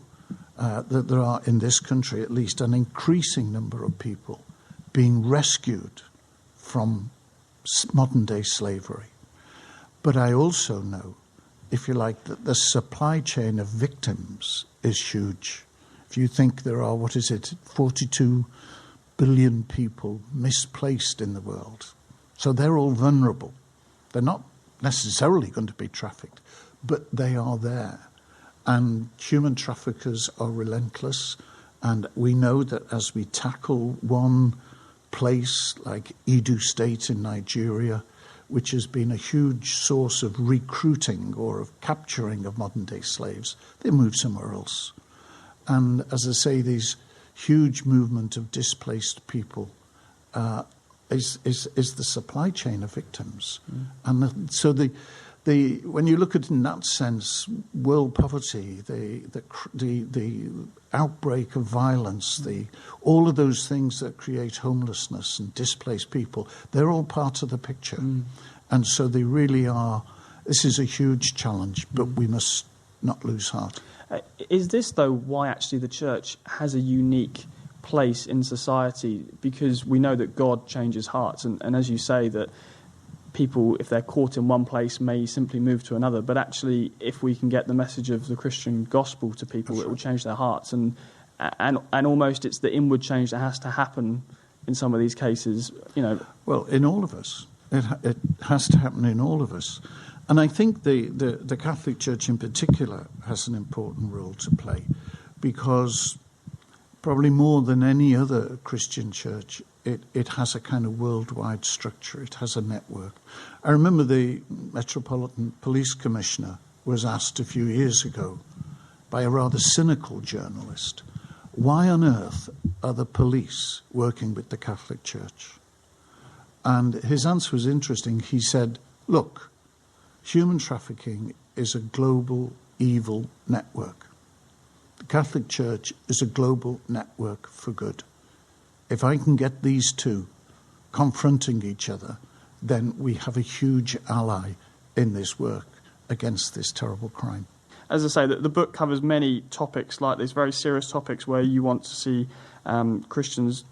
that there are, in this country at least, an increasing number of people being rescued from modern-day slavery. But I also know, if you like, that the supply chain of victims is huge. If you think there are, 42 billion people misplaced in the world. So they're all vulnerable. They're not necessarily going to be trafficked, but they are there. And human traffickers are relentless. And we know that as we tackle one place like Edo State in Nigeria, which has been a huge source of recruiting or of capturing of modern-day slaves, they move somewhere else. And as I say, these huge movement of displaced people is the supply chain of victims. And so when you look at it in that sense, world poverty, the outbreak of violence, all of those things that create homelessness and displaced people, they're all part of the picture. And so they really are. This is a huge challenge, but we must not lose heart. Is this, though, why actually the church has a unique place in society? Because we know that God changes hearts, and as you say, that people, if they're caught in one place, may simply move to another. But actually, if we can get the message of the Christian gospel to people, it will change their hearts. And almost it's the inward change that has to happen in some of these cases, Well, in all of us. It has to happen in all of us. And I think the Catholic Church in particular has an important role to play, because probably more than any other Christian church, it has a kind of worldwide structure. It has a network. I remember the Metropolitan Police Commissioner was asked a few years ago by a rather cynical journalist, why on earth are the police working with the Catholic Church? And his answer was interesting. He said, look, human trafficking is a global evil network. The Catholic Church is a global network for good. If I can get these two confronting each other, then we have a huge ally in this work against this terrible crime. As I say, the book covers many topics like this, very serious topics where you want to see Christians,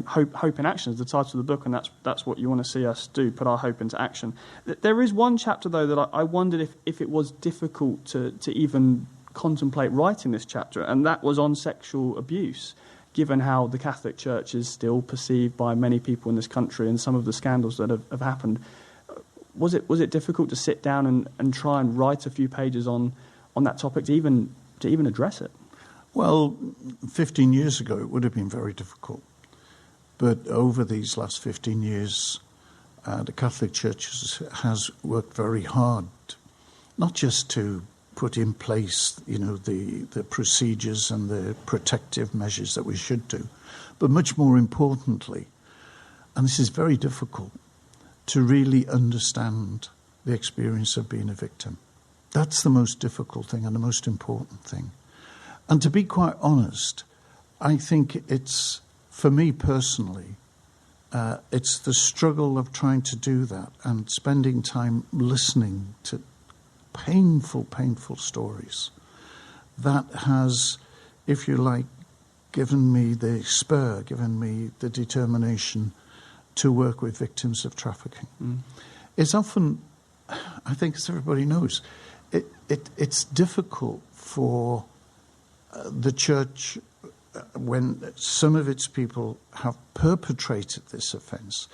hope in action is the title of the book, and that's what you want to see us do, put our hope into action. There is one chapter, though, that I wondered if it was difficult to even contemplate writing this chapter, and that was on sexual abuse, given how the Catholic Church is still perceived by many people in this country and some of the scandals that have happened. Was it difficult to sit down and try and write a few pages on that topic to even address it? Well, 15 years ago it would have been very difficult. But over these last 15 years, the Catholic Church has worked very hard, not just to put in place, the procedures and the protective measures that we should do, but much more importantly, and this is very difficult, to really understand the experience of being a victim. That's the most difficult thing and the most important thing. And to be quite honest, I think it's, for me personally, it's the struggle of trying to do that and spending time listening to painful stories that has, if you like, given me the spur, given me the determination to work with victims of trafficking. It's often, I think as everybody knows, it's difficult for the church when some of its people have perpetrated this offence.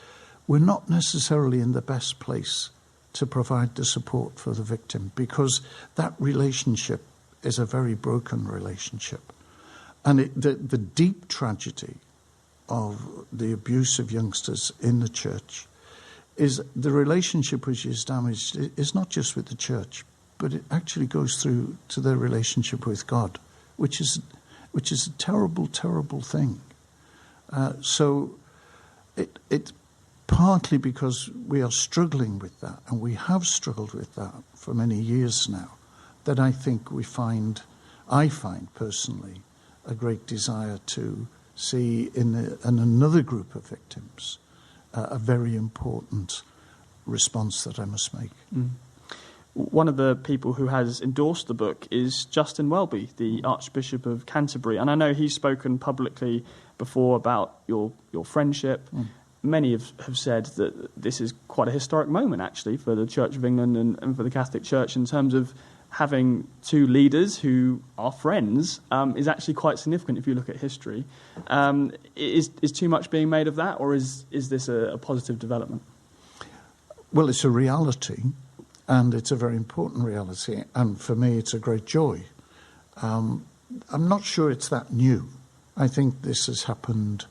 We're not necessarily in the best place to provide the support for the victim, because that relationship is a very broken relationship. And the deep tragedy of the abuse of youngsters in the church is the relationship which is damaged is not just with the church, but it actually goes through to their relationship with God, which is a terrible, terrible thing. So it's partly because we are struggling with that, and we have struggled with that for many years now, that I think I find personally, a great desire to see in another group of victims a very important response that I must make. One of the people who has endorsed the book is Justin Welby, the Archbishop of Canterbury. And I know he's spoken publicly before about your friendship. Many have said that this is quite a historic moment, actually, for the Church of England and for the Catholic Church in terms of having two leaders who are friends is actually quite significant if you look at history. Is too much being made of that, or is this a positive development? Well, it's a reality, and it's a very important reality, and for me it's a great joy. I'm not sure it's that new. I think this has happened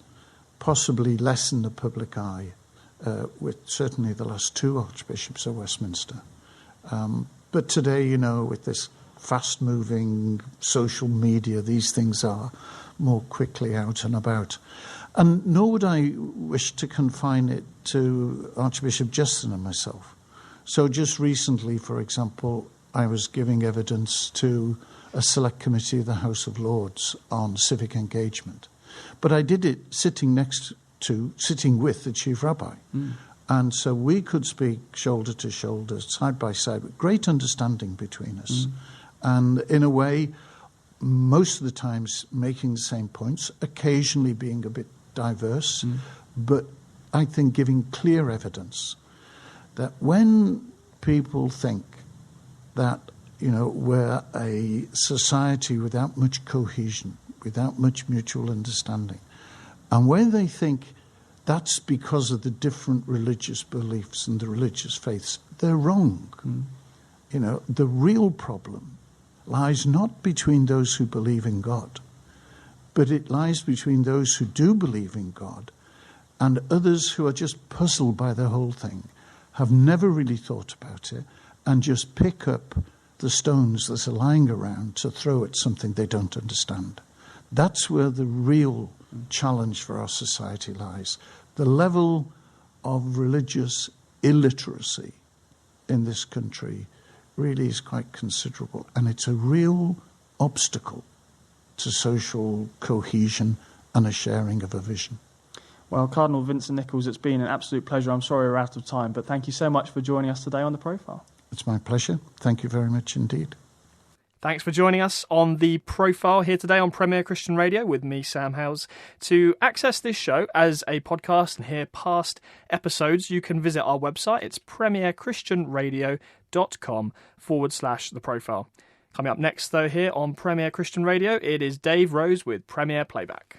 possibly less in the public eye with certainly the last two Archbishops of Westminster. But today, with this fast-moving social media, these things are more quickly out and about. And nor would I wish to confine it to Archbishop Justin and myself. So just recently, for example, I was giving evidence to a select committee of the House of Lords on civic engagement. But I did it sitting with the Chief Rabbi. And so we could speak shoulder to shoulder, side by side, with great understanding between us. And in a way, most of the times making the same points, occasionally being a bit diverse, but I think giving clear evidence that when people think that, we're a society without much cohesion, without much mutual understanding, and when they think that's because of the different religious beliefs and the religious faiths, they're wrong. The real problem lies not between those who believe in God, but it lies between those who do believe in God and others who are just puzzled by the whole thing, have never really thought about it, and just pick up the stones that are lying around to throw at something they don't understand. That's where the real challenge for our society lies. The level of religious illiteracy in this country really is quite considerable, and it's a real obstacle to social cohesion and a sharing of a vision. Well, Cardinal Vincent Nichols, it's been an absolute pleasure. I'm sorry we're out of time, but thank you so much for joining us today on The Profile. It's my pleasure. Thank you very much indeed. Thanks for joining us on The Profile here today on Premier Christian Radio with me, Sam Howes. To access this show as a podcast and hear past episodes, you can visit our website. It's premierchristianradio.com/The Profile. Coming up next, though, here on Premier Christian Radio, it is Dave Rose with Premier Playback.